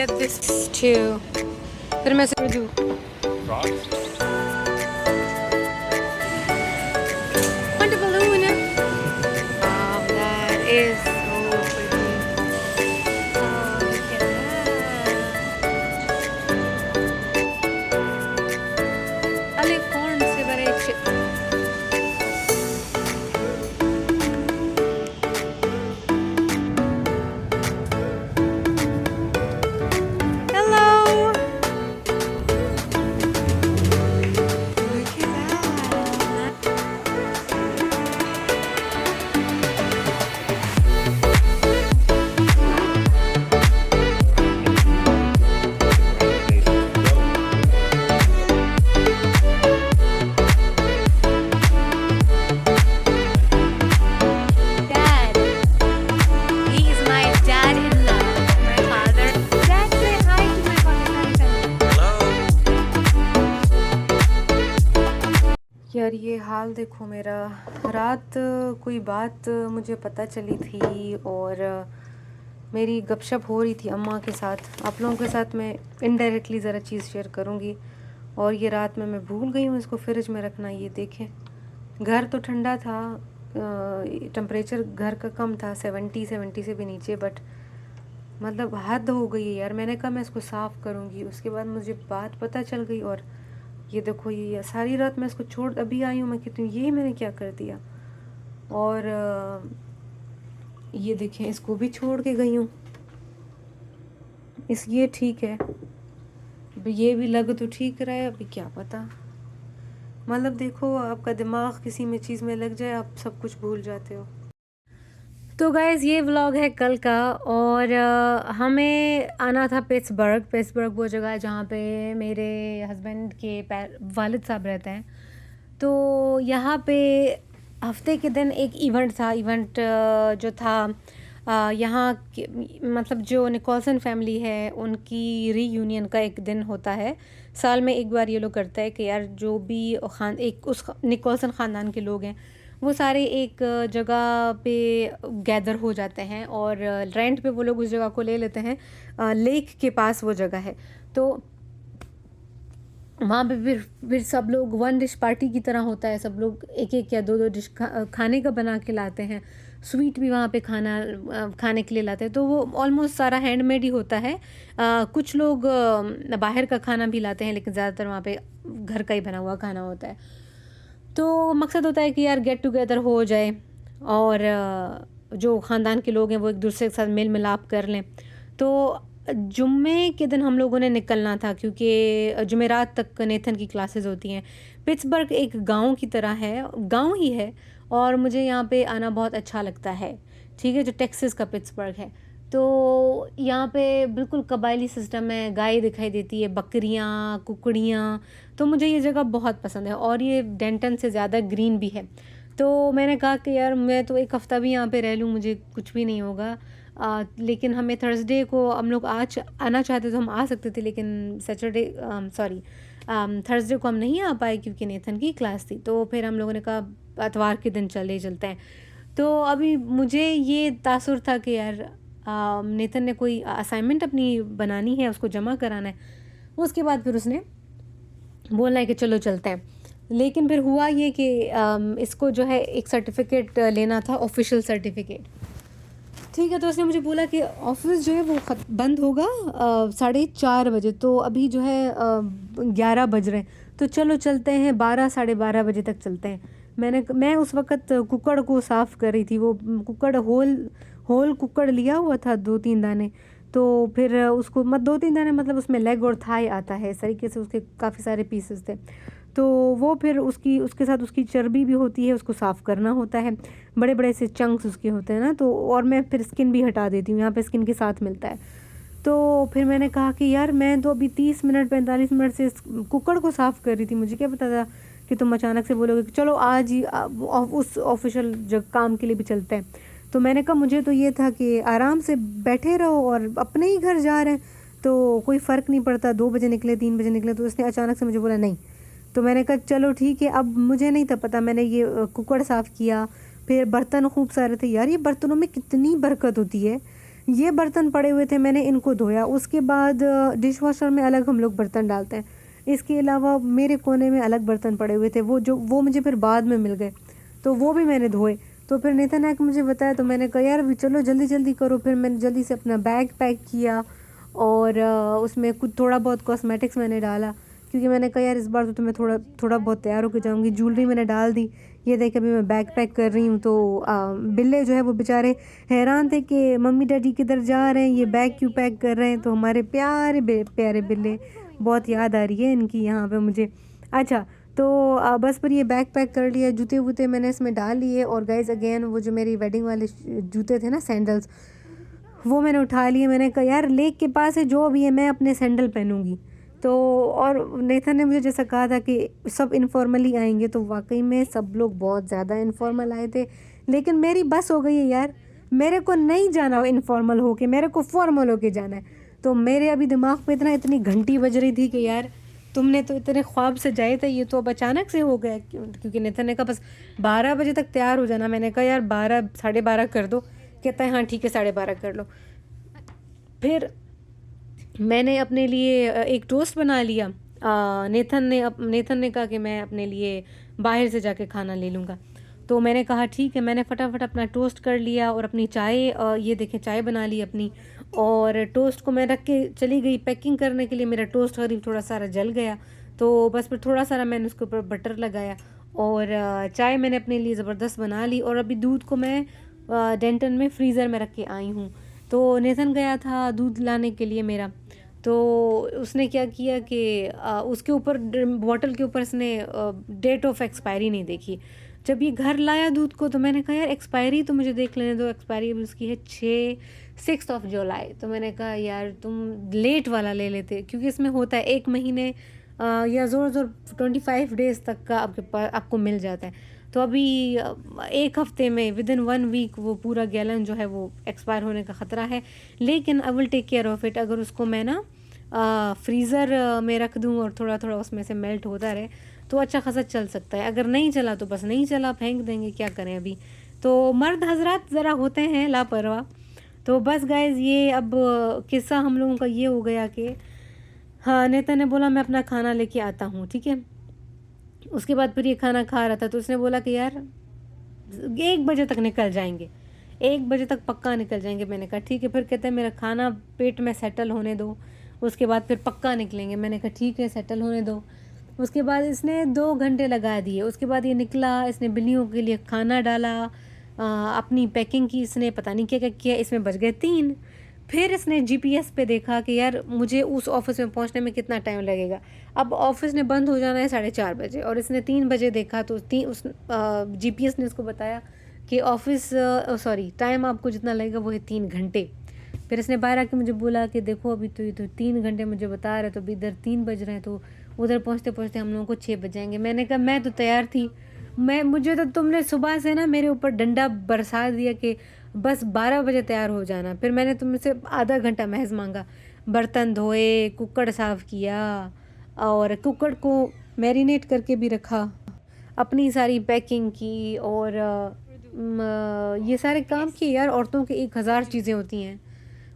get this too. फिर मैं से दूँ want a balloon. Wow, that is so pretty. Oh, look at that. अले कौन से बड़े Hello. Look at that. Dad. He is my dad-in-law. My father. Dad, say hi to my Pakistani family. यार ये हाल देखो मेरा। रात कोई बात मुझे पता चली थी और मेरी गपशप हो रही थी अम्मा के साथ। आप लोगों के साथ मैं इनडायरेक्टली ज़रा चीज़ शेयर करूँगी। और ये रात में मैं भूल गई हूँ इसको फ्रिज में रखना। ये देखें, घर तो ठंडा था, टेम्परेचर घर का कम था, 70 से भी नीचे, बट मतलब हद हो गई है यार। मैंने कहा मैं इसको साफ़ करूँगी, उसके बाद मुझे बात पता चल गई। और ये देखो, ये सारी रात मैं इसको छोड़ अभी आई हूँ। मैं कहती हूँ ये मैंने क्या कर दिया। और ये देखें, इसको भी छोड़ के गई हूँ। ये ठीक है, अभी ये भी लग तो ठीक रहा है, अभी क्या पता। मतलब देखो, आपका दिमाग किसी में चीज़ में लग जाए, आप सब कुछ भूल जाते हो। तो गाइज़, ये व्लॉग है कल का। और हमें आना था पिट्सबर्ग। पिट्सबर्ग वो जगह है जहाँ पे मेरे हस्बैंड के वालिद साहब रहते हैं। तो यहाँ पे हफ्ते के दिन एक इवेंट था। इवेंट जो था यहाँ मतलब जो निकोलसन फैमिली है उनकी रीयूनियन का एक दिन होता है। साल में एक बार ये लोग करता है कि यार जो भी उस निकोलसन ख़ानदान के लोग हैं वो सारे एक जगह पे गैदर हो जाते हैं और रेंट पे वो लोग उस जगह को ले लेते हैं। लेक के पास वो जगह है। तो वहाँ पे फिर सब लोग वन डिश पार्टी की तरह होता है। सब लोग एक एक या दो दो डिश खाने का बना के लाते हैं। स्वीट भी वहाँ पे खाने के लिए लाते हैं। तो वो ऑलमोस्ट सारा हैंडमेड ही होता है। कुछ लोग बाहर का खाना भी लाते हैं, लेकिन ज़्यादातर वहाँ पे घर का ही बना हुआ खाना होता है। तो मकसद होता है कि यार गेट टुगेदर हो जाए और जो ख़ानदान के लोग हैं वो एक दूसरे के साथ मेल मिलाप कर लें। तो जुम्मे के दिन हम लोगों ने निकलना था, क्योंकि जुमेरात तक नेथन की क्लासेस होती हैं। पिट्सबर्ग एक गांव की तरह है, गांव ही है, और मुझे यहाँ पे आना बहुत अच्छा लगता है। ठीक है, जो टेक्सास का पिट्सबर्ग है। तो यहाँ पे बिल्कुल कबायली सिस्टम है, गाय दिखाई देती है, बकरियाँ, कुकड़ियाँ। तो मुझे ये जगह बहुत पसंद है और ये डेंटन से ज़्यादा ग्रीन भी है। तो मैंने कहा कि यार मैं तो एक हफ़्ता भी यहाँ पे रह लूँ, मुझे कुछ भी नहीं होगा। लेकिन हमें थर्सडे को हम लोग आज आना चाहते तो हम आ सकते थे, लेकिन थर्सडे को हम नहीं आ पाए क्योंकि नेथन की क्लास थी। तो फिर हम लोगों ने कहा इतवार के दिन चलते हैं। तो अभी मुझे ये तासुर था कि यार नेथन ने कोई असाइनमेंट अपनी बनानी है, उसको जमा कराना है। उसके बाद फिर उसने बोला है कि चलो चलते हैं। लेकिन फिर हुआ ये कि इसको जो है एक सर्टिफिकेट लेना था, ऑफिशियल सर्टिफिकेट। ठीक है, तो उसने मुझे बोला कि ऑफिस जो है वो बंद होगा 4:30 बजे। तो अभी जो है 11 बज रहे हैं, तो चलो चलते हैं 12 साढ़े 12 बजे तक चलते हैं। मैं उस वक़्त कुकड़ को साफ़ कर रही थी। वो कुकड़ होल कुकड़ लिया हुआ था 2-3 दाने। तो फिर उसको 2-3 दाने मतलब उसमें लेग और थाई आता है, इस तरीके से उसके काफ़ी सारे पीसेस थे। तो वो फिर उसके साथ उसकी चर्बी भी होती है, उसको साफ़ करना होता है। बड़े बड़े से चंक्स उसके होते हैं ना। तो और मैं फिर स्किन भी हटा देती हूँ, यहाँ पे स्किन के साथ मिलता है। तो फिर मैंने कहा कि यार मैं तो अभी 30 मिनट 45 मिनट से कुकड़ को साफ़ कर रही थी, मुझे क्या पता था कि तुम अचानक से बोलोगे कि चलो आज ही उस ऑफिशियल काम के लिए भी चलते हैं। तो मैंने कहा मुझे तो ये था कि आराम से बैठे रहो और अपने ही घर जा रहे हैं तो कोई फ़र्क नहीं पड़ता, 2 बजे निकले 3 बजे निकले। तो उसने अचानक से मुझे बोला नहीं। तो मैंने कहा चलो ठीक है। अब मुझे नहीं था पता, मैंने ये कुकड़ साफ़ किया। फिर बर्तन खूब सारे थे। यार ये बर्तनों में कितनी बरकत होती है, ये बर्तन पड़े हुए थे, मैंने इनको धोया। उसके बाद डिश वॉशर में अलग हम लोग बर्तन डालते हैं। इसके अलावा मेरे कोने में अलग बर्तन पड़े हुए थे, वो मुझे फिर बाद में मिल गए, तो वो भी मैंने धोए। तो फिर नेतन ने मुझे बताया, तो मैंने कहा यार अभी चलो जल्दी जल्दी करो। फिर मैंने जल्दी से अपना बैग पैक किया और उसमें कुछ थोड़ा बहुत कॉस्मेटिक्स मैंने डाला, क्योंकि मैंने कहा यार इस बार तो मैं थोड़ा थोड़ा बहुत तैयार होकर जाऊँगी। ज्वेलरी मैंने डाल दी। ये देख अभी मैं बैग पैक कर रही हूँ। तो बिल्ले जो है वो बेचारे हैरान थे कि मम्मी डैडी किधर जा रहे हैं, ये बैग क्यों पैक कर रहे हैं। तो हमारे प्यारे प्यारे बिल्ले, बहुत याद आ रही है इनकी यहाँ पे मुझे। अच्छा, तो बस पर ये बैग पैक कर लिया, जूते वूते मैंने इसमें डाल लिए। और गाइज अगेन वो जो मेरी वेडिंग वाले जूते थे ना, सैंडल्स, वो मैंने उठा लिए। मैंने कहा यार लेक के पास है, जो भी है मैं अपने सैंडल पहनूंगी। तो और नेथन ने मुझे जैसा कहा था कि सब इनफॉर्मली आएंगे, तो वाकई में सब लोग बहुत ज़्यादा इनफॉर्मल आए थे। लेकिन मेरी बस हो गई है यार, मेरे को नहीं जाना इनफॉर्मल होके, मेरे को फॉर्मल होके जाना है। तो मेरे अभी दिमाग में इतनी घंटी बज रही थी कि यार तुमने तो इतने ख्वाब से जाए थे, ये तो अब अचानक से हो गया। क्योंकि नेथन ने कहा बस 12 बजे तक तैयार हो जाना। मैंने कहा यार 12 12:30 कर दो। कहता है हाँ ठीक है 12:30 कर लो। फिर मैंने अपने लिए एक टोस्ट बना लिया। नेथन ने कहा कि मैं अपने लिए बाहर से जाके खाना ले लूँगा। तो मैंने कहा ठीक है। मैंने फटाफट अपना टोस्ट कर लिया और अपनी चाय, ये देखें चाय बना ली अपनी। और टोस्ट को मैं रख के चली गई पैकिंग करने के लिए। मेरा टोस्ट करीब थोड़ा सारा जल गया, तो बस फिर थोड़ा सारा मैंने उसके ऊपर बटर लगाया। और चाय मैंने अपने लिए ज़बरदस्त बना ली। और अभी दूध को मैं डेंटन में फ्रीज़र में रख के आई हूँ। तो नेथन गया था दूध लाने के लिए मेरा। तो उसने क्या किया कि उसके ऊपर बॉटल के ऊपर इसने डेट ऑफ एक्सपायरी नहीं देखी। जब ये घर लाया दूध को, तो मैंने कहा यार एक्सपायरी तो मुझे देख लेने दो। एक्सपायरी अभी उसकी है 6 जुलाई। तो मैंने कहा यार तुम लेट वाला ले लेते, क्योंकि इसमें होता है 1 महीने या ज़ोर 25 डेज़ तक का आपके पास आपको मिल जाता है। तो अभी 1 हफ्ते में, विदिन 1 वीक, वो पूरा गैलन जो है वो एक्सपायर होने का ख़तरा है। लेकिन I will take care of it. अगर उसको मैं ना फ्रीज़र में रख दूँ और थोड़ा थोड़ा उसमें से मेल्ट होता रहे, तो अच्छा खासा चल सकता है। अगर नहीं चला तो बस नहीं चला, फेंक देंगे, क्या करें अभी। तो मर्द हजरात ज़रा होते हैं लापरवाह। तो बस गाइज़ ये अब किस्सा हम लोगों का ये हो गया कि हाँ, नेता ने बोला मैं अपना खाना लेके आता हूँ, ठीक है। उसके बाद फिर ये खाना खा रहा था, तो उसने बोला कि यार 1 बजे तक निकल जाएंगे, 1 बजे तक पक्का निकल जाएंगे। मैंने कहा ठीक है। फिर कहते हैं मेरा खाना पेट में सेटल होने दो, उसके बाद फिर पक्का निकलेंगे। मैंने कहा ठीक है, सेटल होने दो। उसके बाद इसने 2 घंटे लगा दिए। उसके बाद ये निकला, इसने बिल्लियों के लिए खाना डाला, अपनी पैकिंग की इसने, पता नहीं क्या क्या किया। इसमें बज गए 3। फिर इसने जीपीएस पे देखा कि यार मुझे उस ऑफिस में पहुंचने में कितना टाइम लगेगा। अब ऑफिस ने बंद हो जाना है 4:30 बजे, और इसने 3 बजे देखा। तो उस जीपीएस ने उसको बताया कि ऑफिस सॉरी टाइम आपको जितना लगेगा वो है 3 घंटे। फिर इसने बाहर आके मुझे बोला कि देखो अभी तो ये तो 3 घंटे मुझे बता रहे, तो अभी इधर 3 बज रहे हैं, तो उधर पहुँचते पहुँचते हम लोगों को 6 बज जाएंगे। मैंने कहा मैं तो तैयार थी, मुझे तो तुमने सुबह से ना मेरे ऊपर डंडा बरसा दिया कि बस 12 बजे तैयार हो जाना। फिर मैंने तुमसे आधा घंटा महज मांगा। बर्तन धोए, कुकर साफ़ किया, और कुकर को मैरिनेट करके भी रखा, अपनी सारी पैकिंग की, और ये सारे काम किए। यार औरतों के 1000 चीज़ें होती हैं,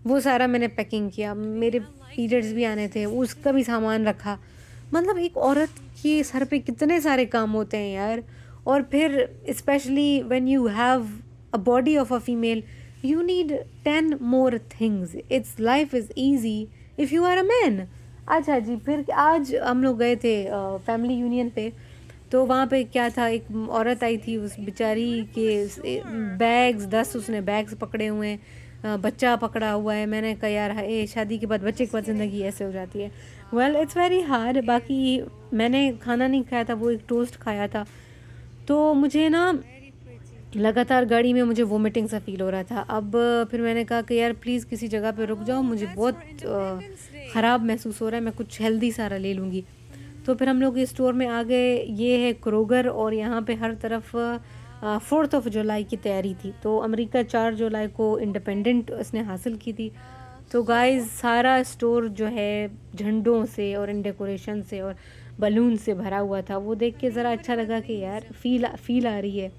वो सारा मैंने पैकिंग किया। मेरे पीरियड्स भी आने थे, उसका भी सामान रखा। मतलब एक औरत के सर पे कितने सारे काम होते हैं यार। और फिर specially when you have a body of a female, you need 10 more things. It's life is easy if you are a man. अच्छा जी, फिर आज हम लोग गए थे फैमिली यूनियन पे। तो वहाँ पे क्या था, एक औरत आई थी, उस बेचारी के बैग्स 10 उसने बैग्स पकड़े हुए हैं, बच्चा पकड़ा हुआ है। मैंने कहा यार है शादी के बाद, बच्चे के बाद ज़िंदगी ऐसे हो जाती है। Well it's very hard. बाकी मैंने खाना नहीं खाया था, वो एक टोस्ट खाया था। तो मुझे ना लगातार गाड़ी में मुझे वोमिटिंग सा फील हो रहा था। अब फिर मैंने कहा कि यार प्लीज़ किसी जगह पे रुक जाओ, मुझे बहुत ख़राब महसूस हो रहा है, मैं कुछ हेल्दी सारा ले लूँगी। तो फिर हम लोग इस स्टोर में आ गए। ये है क्रोगर, और यहाँ पे हर तरफ 4 जुलाई की तैयारी थी। तो अमेरिका 4 जुलाई को इंडिपेंडेंट इसने हासिल की थी। तो गाइस सारा स्टोर जो है झंडों से और इन डेकोरेशन से और बलून से भरा हुआ था। वो देख के ज़रा अच्छा लगा कि यार फील आ रही है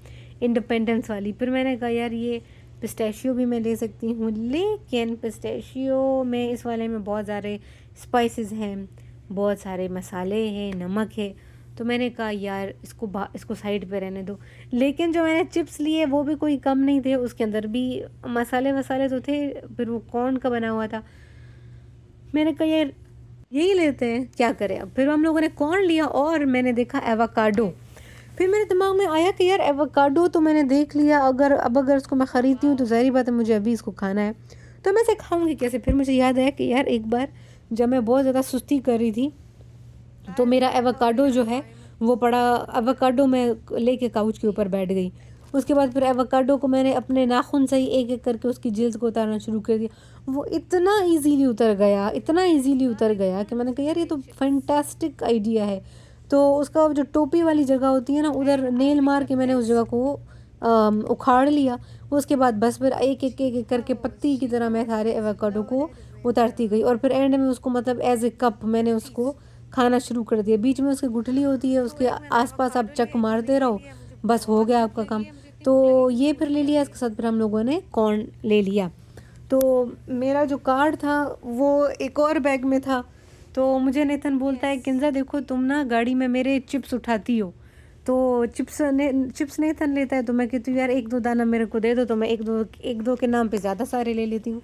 इंडिपेंडेंस वाली। फिर मैंने कहा यार ये पिस्टैशियो भी मैं ले सकती हूँ, लेकिन पिस्टैशियो में इस वाले में बहुत सारे स्पाइसेस हैं, बहुत सारे मसाले हैं, नमक है। तो मैंने कहा यार इसको साइड पे रहने दो। लेकिन जो मैंने चिप्स लिए वो भी कोई कम नहीं थे, उसके अंदर भी मसाले वसाले तो थे, फिर वो कॉर्न का बना हुआ था। मैंने कहा यार यही लेते हैं, क्या करें अब। फिर हम लोगों ने कॉर्न लिया और मैंने देखा एवोकाडो। फिर मेरे दिमाग में आया कि यार एवोकाडो तो मैंने देख लिया, अगर इसको मैं ख़रीदती हूँ तो ज़ाहिर बात है मुझे अभी इसको खाना है, तो मैं इसे खाऊंगी कैसे। फिर मुझे याद आया कि यार एक बार जब मैं बहुत ज़्यादा सुस्ती कर रही थी तो मेरा एवोकाडो जो है वो पड़ा, एवोकाडो मैं लेके काउच के ऊपर बैठ गई। उसके बाद फिर एवोकाडो को मैंने अपने नाखून से ही एक एक करके उसकी जिल्द को उतारना शुरू कर दिया। वो इतना इजीली उतर गया, इतना इजीली उतर गया कि मैंने कहा यार ये तो फैंटास्टिक आइडिया है। तो उसका जो टोपी वाली जगह होती है ना, उधर नेल मार के मैंने उस जगह को उखाड़ लिया। उसके बाद बस फिर एक करके पत्ती की तरह मैं सारे एवोकाडो को उतारती गई, और फिर एंड में उसको मतलब एज ए कप मैंने उसको खाना शुरू कर दिया। बीच में उसकी गुठली होती है, उसके आसपास आप चक मारते रहो, बस हो गया आपका काम। तो ये फिर ले लिया, इसके साथ फिर हम लोगों ने कॉर्न ले लिया। तो मेरा जो कार्ड था वो एक और बैग में था। तो मुझे नेथन बोलता है किंजा देखो तुम ना गाड़ी में मेरे चिप्स उठाती हो। तो चिप्स नेथन लेता है, तो मैं कहती हूँ यार एक दो दाना मेरे को दे दो, तो मैं एक दो के नाम पे ज़्यादा सारे ले लेती हूँ।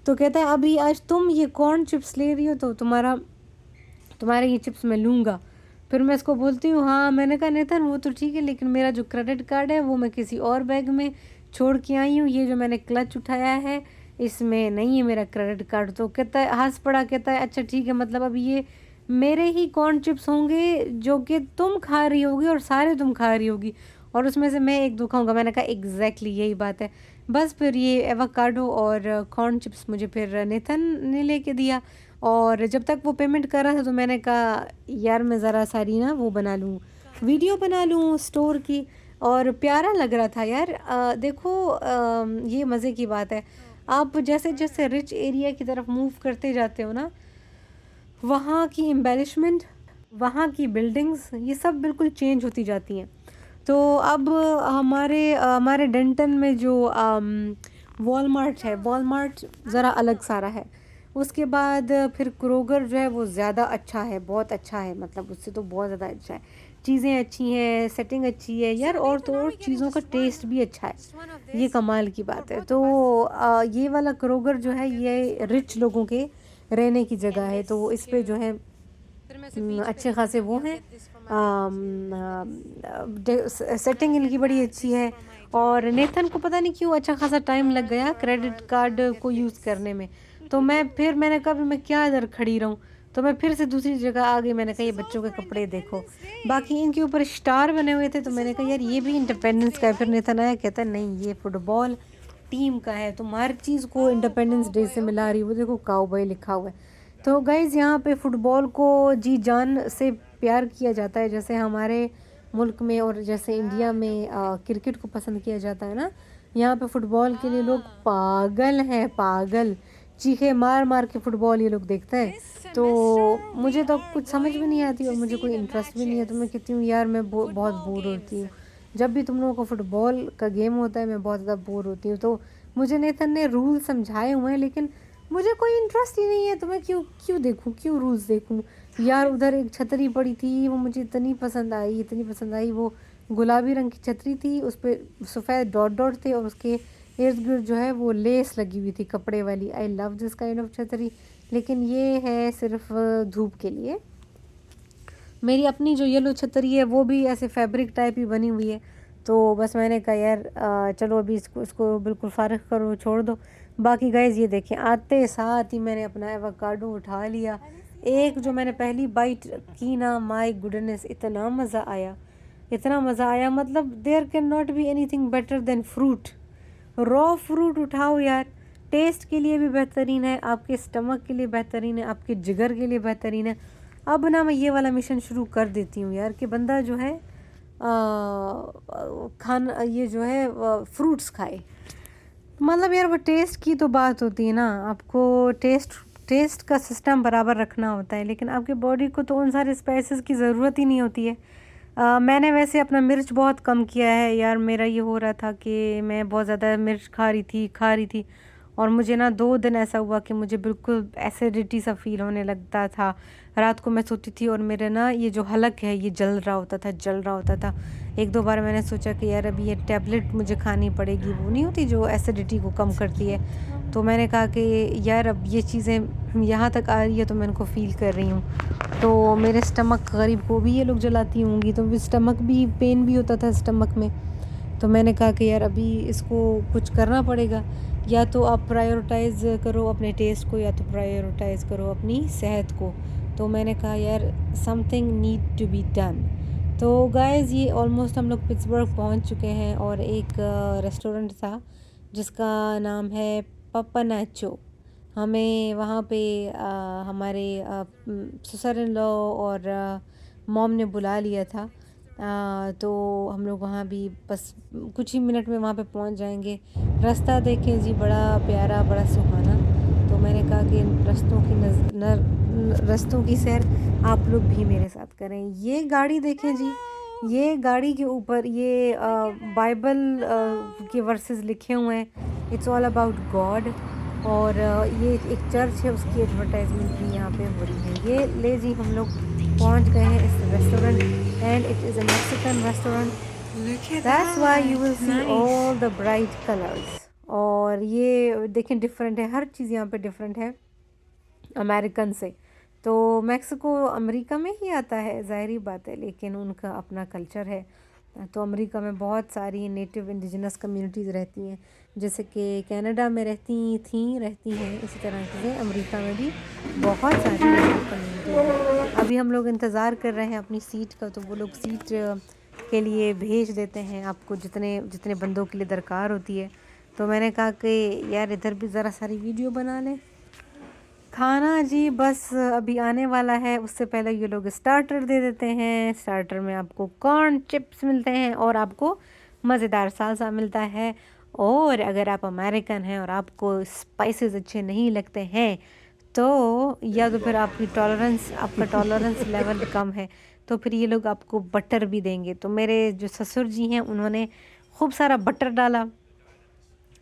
तो कहता है अभी आज तुम ये कॉर्न चिप्स ले रही हो तो तुम्हारे ये चिप्स मैं लूँगा। फिर मैं इसको बोलती हूँ हाँ, मैंने कहा नेथन वो तो ठीक है, लेकिन मेरा जो क्रेडिट कार्ड है वो मैं किसी और बैग में छोड़ के आई हूँ, ये जो मैंने क्लच उठाया है इसमें नहीं है मेरा क्रेडिट कार्ड। तो कहता है, हंस पड़ा, कहता है अच्छा ठीक है, मतलब अब ये मेरे ही कॉर्न चिप्स होंगे जो कि तुम खा रही होगी और सारे तुम खा रही होगी, और उसमें से मैं एक दो खाऊंगा। मैंने कहा एग्जैक्टली यही बात है। बस फिर ये एवोकाडो और कॉर्न चिप्स मुझे फिर नेथन ने लेके दिया, और जब तक वो पेमेंट कर रहा था तो मैंने कहा यार मैं ज़रा सारी ना वो बना लूँ, वीडियो बना लूँ स्टोर की। और प्यारा लग रहा था यार। देखो ये मज़े की बात है, आप जैसे जैसे रिच एरिया की तरफ मूव करते जाते हो ना, वहाँ की एम्बेलिशमेंट, वहाँ की बिल्डिंग्स, ये सब बिल्कुल चेंज होती जाती हैं। तो अब हमारे डेंटन में जो वॉलमार्ट है, वॉलमार्ट ज़रा अलग सारा है। उसके बाद फिर क्रोगर जो है वो ज़्यादा अच्छा है, बहुत अच्छा है, मतलब उससे तो बहुत ज़्यादा अच्छा है। चीज़ें अच्छी हैं, सेटिंग अच्छी है यार, और तो और चीज़ों का टेस्ट भी अच्छा है, ये कमाल की बात है। तो ये वाला क्रोगर जो है ये रिच लोगों के रहने की जगह है, तो इस पे जो है अच्छे खासे वो हैं, सेटिंग इनकी बड़ी अच्छी है। और नेथन को पता नहीं क्यों अच्छा खासा टाइम लग गया क्रेडिट कार्ड को यूज़ करने में। तो मैंने कहा मैं क्या इधर खड़ी रहूँ, तो मैं फिर से दूसरी जगह आ गई। मैंने कहा ये बच्चों के कपड़े देखो, बाकी इनके ऊपर स्टार बने हुए थे, तो मैंने कहा यार ये भी इंडिपेंडेंस का है। फिर नेथन आया, कहता है नहीं ये फुटबॉल टीम का है, तुम हर चीज़ को इंडिपेंडेंस डे से मिला रही हो, वो देखो काउबॉय लिखा हुआ है। तो गाइज़ यहाँ पे फ़ुटबॉल को जी जान से प्यार किया जाता है, जैसे हमारे मुल्क में और जैसे इंडिया में क्रिकेट को पसंद किया जाता है ना, यहाँ पे फ़ुटबॉल के लिए लोग पागल हैं, पागल, चीखे मार मार के फ़ुटबॉल ये लोग देखते हैं। तो मुझे तो कुछ समझ भी नहीं आती और मुझे कोई इंटरेस्ट भी नहीं है। तो मैं कहती हूँ यार मैं बहुत बोर होती हूँ जब भी तुम लोगों को फ़ुटबॉल का गेम होता है, मैं बहुत ज़्यादा बोर होती हूँ। तो मुझे नेथन ने रूल समझाए हुए हैं, लेकिन मुझे कोई इंटरेस्ट ही नहीं है, तो मैं क्यों क्यों देखूं, क्यों रूल्स देखूं। यार उधर एक छतरी पड़ी थी, वो मुझे इतनी पसंद आई, इतनी पसंद आई। वो गुलाबी रंग की छतरी थी, उस पर सफ़ेद डॉट डॉट थे और उसके इर्द गिर्द जो है वो लेस लगी हुई थी कपड़े वाली। I love this kind of छतरी, लेकिन ये है सिर्फ धूप के लिए। मेरी अपनी जो येलो छतरी है वो भी ऐसे फैब्रिक टाइप ही बनी हुई है। तो बस मैंने कहा यार चलो अभी इसको बिल्कुल फ़ारिग करो, छोड़ दो। बाकी गाइज़ ये देखें, आते साथ ही मैंने अपना एवोकाडो उठा लिया। एक जो मैंने पहली बाइट की ना, माय गुडनेस, इतना मज़ा आया, इतना मज़ा आया, मतलब there can not be anything better than fruit. Raw fruit उठाओ यार, टेस्ट के लिए भी बेहतरीन है, आपके स्टमक के लिए बेहतरीन है, आपके जिगर के लिए बेहतरीन है। अब ना मैं ये वाला मिशन शुरू कर देती हूँ यार कि बंदा जो है खाना ये जो है फ्रूट्स खाए। मतलब यार वो टेस्ट की तो बात होती है ना, आपको टेस्ट का सिस्टम बराबर रखना होता है, लेकिन आपके बॉडी को तो उन सारे स्पाइसेस की ज़रूरत ही नहीं होती है। मैंने वैसे अपना मिर्च बहुत कम किया है यार। मेरा ये हो रहा था कि मैं बहुत ज़्यादा मिर्च खा रही थी और मुझे ना 2 दिन ऐसा हुआ कि मुझे बिल्कुल एसिडिटी सा फ़ील होने लगता था। रात को मैं सोती थी और मेरे ना ये जो हलक है ये जल रहा होता था। 1-2 बार मैंने सोचा कि यार अभी ये टैबलेट मुझे खानी पड़ेगी, वो नहीं होती जो एसिडिटी को कम करती है। तो मैंने कहा कि यार अब ये चीज़ें यहाँ तक आ रही है तो मैं इनको फ़ील कर रही हूँ। तो मेरे स्टमक गरीब को भी ये लोग जलाती होंगी, तो भी स्टमक भी पेन भी होता था स्टमक में। तो मैंने कहा कि यार अभी इसको कुछ करना पड़ेगा, या तो आप प्रायोरिटाइज़ करो अपने टेस्ट को या तो प्रायोरिटाइज़ करो अपनी सेहत को। तो मैंने कहा यार something need to be done. तो गाइज़ ये ऑलमोस्ट हम लोग पिट्सबर्ग पहुंच चुके हैं और एक रेस्टोरेंट था जिसका नाम है पप्पानाचो। हमें वहाँ पे हमारे ससुर इन लॉ और मॉम ने बुला लिया था। तो हम लोग वहाँ भी बस कुछ ही मिनट में वहाँ पे पहुँच जाएंगे। रास्ता देखें जी, बड़ा प्यारा, बड़ा सुहाना। तो मैंने कहा कि इन रास्तों की सैर आप लोग भी मेरे साथ करें। ये गाड़ी देखें जी, ये गाड़ी के ऊपर ये बाइबल के वर्सेस लिखे हुए हैं, इट्स ऑल अबाउट गॉड। और ये एक चर्च है, उसकी एडवर्टाइजमेंट भी यहाँ पे हो रही है। ये ले जी, हम लोग पहुँच गए हैं इस restaurant and it is a Mexican restaurant. That's why you will see all the bright colours. और ये देखें डिफरेंट है, हर चीज़ यहाँ पे डिफरेंट है अमेरिकन से। तो मैक्सिको अमेरिका में ही आता है, ज़ाहिरी बात है, लेकिन उनका अपना कल्चर है। तो अमेरिका में बहुत सारी नेटिव इंडिजिनस कम्युनिटीज़ रहती हैं, जैसे कि कनाडा में रहती हैं, इसी तरह से अमेरिका में भी बहुत सारी नेटिव कम्युनिटीज़ हैं। अभी हम लोग इंतज़ार कर रहे हैं अपनी सीट का, तो वो लोग सीट के लिए भेज देते हैं आपको जितने जितने बंदों के लिए दरकार होती है। तो मैंने कहा कि यार इधर भी ज़रा सारी वीडियो बना लें। खाना जी बस अभी आने वाला है, उससे पहले ये लोग स्टार्टर दे देते हैं। स्टार्टर में आपको कॉर्न चिप्स मिलते हैं और आपको मज़ेदार सालसा मिलता है। और अगर आप अमेरिकन हैं और आपको स्पाइसेस अच्छे नहीं लगते हैं, तो या तो फिर आपका टॉलरेंस लेवल कम है, तो फिर ये लोग आपको बटर भी देंगे। तो मेरे जो ससुर जी हैं उन्होंने खूब सारा बटर डाला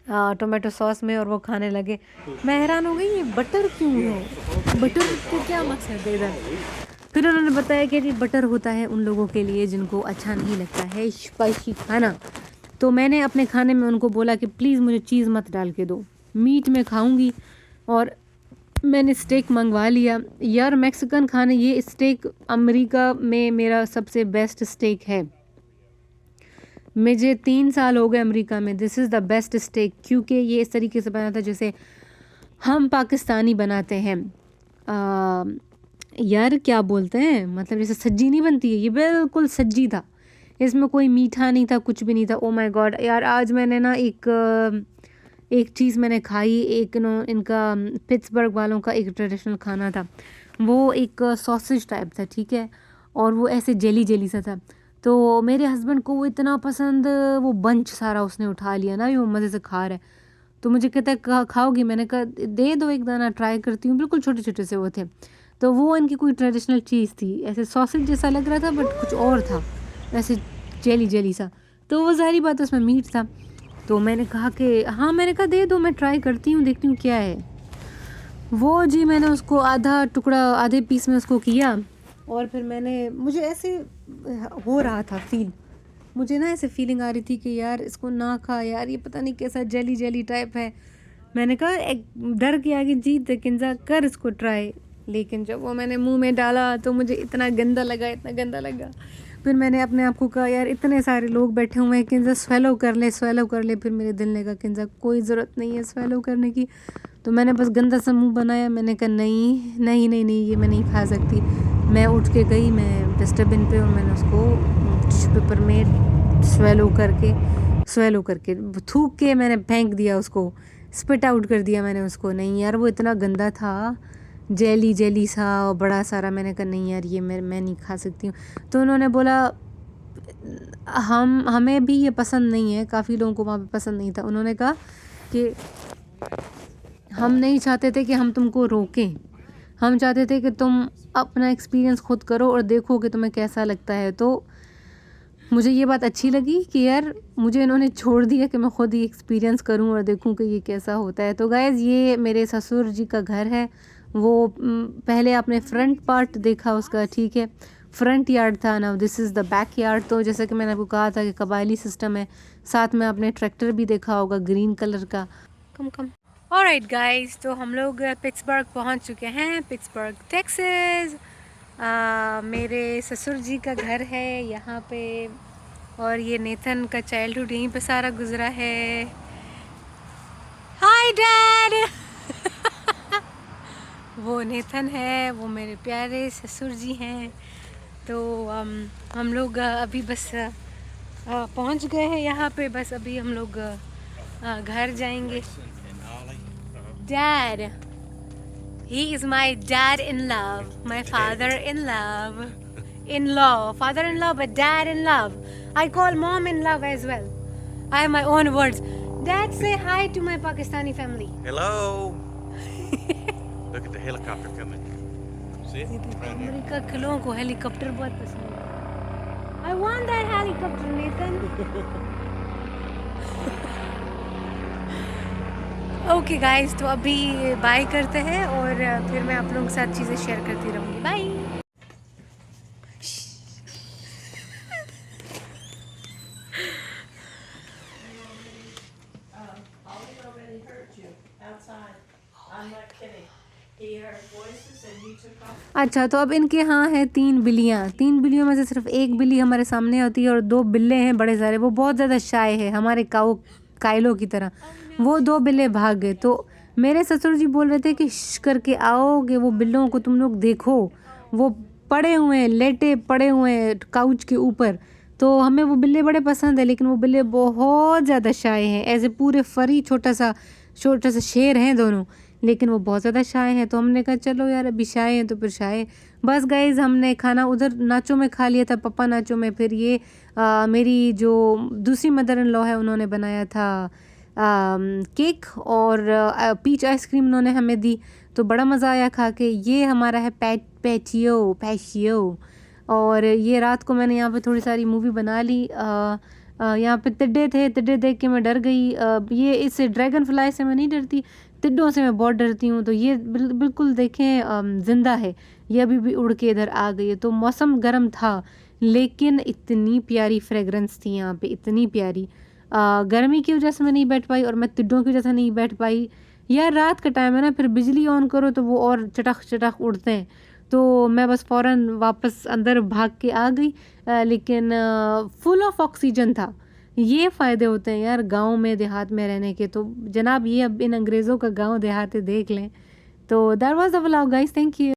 टोमेटो सॉस में और वो खाने लगे। मैं हैरान हो गई, ये बटर क्यों है, बटर का क्या मकसद है इधर। फिर उन्होंने बताया कि जी बटर होता है उन लोगों के लिए जिनको अच्छा नहीं लगता है स्पाइसी खाना। तो मैंने अपने खाने में उनको बोला कि प्लीज़ मुझे चीज़ मत डाल के दो, मीट में खाऊंगी। और मैंने स्टेक मंगवा लिया यार। मैक्सिकन खाने, ये स्टेक अमेरिका में मेरा सबसे बेस्ट स्टेक है। मुझे 3 साल हो गए अमेरिका में, this is the best steak, क्योंकि ये इस तरीके से बना था जैसे हम पाकिस्तानी बनाते हैं। यार क्या बोलते हैं, मतलब जैसे सज्जी नहीं बनती है, ये बिल्कुल सज्जी था। इसमें कोई मीठा नहीं था, कुछ भी नहीं था। ओ माय गॉड यार, आज मैंने ना एक चीज़ मैंने खाई, एक इनका पिट्सबर्ग वालों का एक ट्रेडिशनल खाना था। वो एक सॉसेज टाइप था, ठीक है, और वो ऐसे जेली जेली सा था। तो मेरे हस्बैंड को वो इतना पसंद, वो बंच सारा उसने उठा लिया ना, वो मज़े से खा रहा है। तो मुझे कहता है खाओगी, मैंने कहा दे दो एक दाना, ट्राई करती हूँ। बिल्कुल छोटे छोटे से वो थे। तो वो इनकी कोई ट्रेडिशनल चीज़ थी, ऐसे सॉसेज जैसा लग रहा था बट कुछ और था, ऐसे जेली जेली सा। तो वो ज़ाहिर बात है उसमें मीट था। तो मैंने कहा कि हाँ, मैंने कहा दे दो, मैं ट्राई करती हूँ, देखती हूँ क्या है वो। जी मैंने उसको आधे पीस में उसको किया और फिर मुझे ऐसे हो रहा था मुझे ना ऐसे फीलिंग आ रही थी कि यार इसको ना खा यार, ये पता नहीं कैसा जेली जेली टाइप है। मैंने कहा एक डर के आगे जीत है, किंजा कर इसको ट्राई। लेकिन जब वो मैंने मुंह में डाला तो मुझे इतना गंदा लगा। फिर मैंने अपने आप को कहा यार इतने सारे लोग बैठे हुए हैं, किंजा स्वेलो कर ले। फिर मेरे दिल ने कहा किंजा कोई ज़रूरत नहीं है स्वेलो करने की। तो मैंने बस गंदा सा मुँह बनाया। मैंने कहा नहीं, ये मैं नहीं खा सकती। मैं उठ के गई, मैं डस्टबिन पे, और मैंने उसको टिश्यू पेपर में स्वेलो करके थूक के मैंने फेंक दिया, उसको स्पिट आउट कर दिया मैंने उसको। नहीं यार वो इतना गंदा था, जेली सा और बड़ा सारा। मैंने कहा नहीं यार ये मैं नहीं खा सकती हूँ। तो उन्होंने बोला हमें भी ये पसंद नहीं है, काफ़ी लोगों को वहाँ पे पसंद नहीं था। उन्होंने कहा कि हम नहीं चाहते थे कि हम तुमको रोकें, हम चाहते थे कि तुम अपना एक्सपीरियंस खुद करो और देखो कि तुम्हें कैसा लगता है। तो मुझे ये बात अच्छी लगी कि यार मुझे इन्होंने छोड़ दिया कि मैं ख़ुद ही एक्सपीरियंस करूं और देखूं कि ये कैसा होता है। तो गाइज़ ये मेरे ससुर जी का घर है। वो पहले आपने फ्रंट पार्ट देखा उसका, ठीक है, फ्रंट यार्ड था ना, this is the back yard. तो जैसा कि मैंने आपको कहा था कि कबायली सिस्टम है, साथ में आपने ट्रैक्टर भी देखा होगा ग्रीन कलर का। कम कम ऑलराइट गाइस, तो हम लोग पिट्सबर्ग पहुंच चुके हैं, पिट्सबर्ग टेक्सास। मेरे ससुर जी का घर है यहाँ पे, और ये नेथन का चाइल्डहुड यहीं पे सारा गुजरा है। हाय डैड वो नेथन है, वो मेरे प्यारे ससुर जी हैं। तो हम लोग अभी बस पहुंच गए हैं यहाँ पे, बस अभी हम लोग घर जाएंगे। Dad, he is my dad in love, my father in love, in law, father in law, but dad in love. I call mom in love as well. I have my own words. Dad, say hi to my Pakistani family. Hello. Look at the helicopter coming. See it? Right here. America के लोगों को helicopter बहुत पसंद है। I want that helicopter, Nathan. Okay guys, तो अभी bye करते हैं और फिर मैं आप लोगों के साथ चीज़ें शेयर करती रहूँगी। बाय। अच्छा, तो अब इनके यहाँ है 3 बिल्लियाँ। 3 बिल्लियों में से सिर्फ एक बिल्ली हमारे सामने होती है और 2 बिल्ले हैं बड़े सारे। वो बहुत ज़्यादा शाय है, हमारे कायलों की तरह। वो 2 बिल्ले भाग गए। तो मेरे ससुर जी बोल रहे थे कि श करके आओ कि वो बिल्लों को तुम लोग देखो, वो पड़े हुए हैं, लेटे पड़े हुए हैं काउच के ऊपर। तो हमें वो बिल्ले बड़े पसंद है, लेकिन वो बिल्ले बहुत ज़्यादा शाय हैं। ऐसे पूरे फरी छोटा सा शेर हैं दोनों, लेकिन वो बहुत ज़्यादा शाय हैं। तो हमने कहा चलो यार, अभी शाय हैं तो फिर शाय। बस गाइज़, हमने खाना उधर नाचो में खा लिया था, पप्पा नाचो में। फिर ये मेरी जो दूसरी मदर इन लॉ है, उन्होंने बनाया था केक और पीच आइसक्रीम उन्होंने हमें दी। तो बड़ा मज़ा आया खा के। ये हमारा है पैचियो। और ये रात को मैंने यहाँ पे थोड़ी सारी मूवी बना ली। यहाँ पे टिड्डे थे, टिड्डे देख के मैं डर गई। ये इससे ड्रैगन फ्लाई से मैं नहीं डरती, टिड्डों से मैं बहुत डरती हूँ। तो ये बिल्कुल देखें ज़िंदा है, ये अभी भी उड़ के इधर आ गई है। तो मौसम गर्म था, लेकिन इतनी प्यारी फ्रेगरेंस थी यहाँ पे, इतनी प्यारी। गर्मी की वजह से मैं नहीं बैठ पाई और मैं टिड्डों की वजह से नहीं बैठ पाई। यार रात का टाइम है ना, फिर बिजली ऑन करो तो वो और चटक उड़ते हैं। तो मैं बस फ़ौरन वापस अंदर भाग के आ गई। लेकिन फुल ऑफ ऑक्सीजन था। ये फ़ायदे होते हैं यार गांव में देहात में रहने के। तो जनाब, ये अब इन अंग्रेज़ों का गांव देहात देख लें। तो that was the vlog guys, thank you.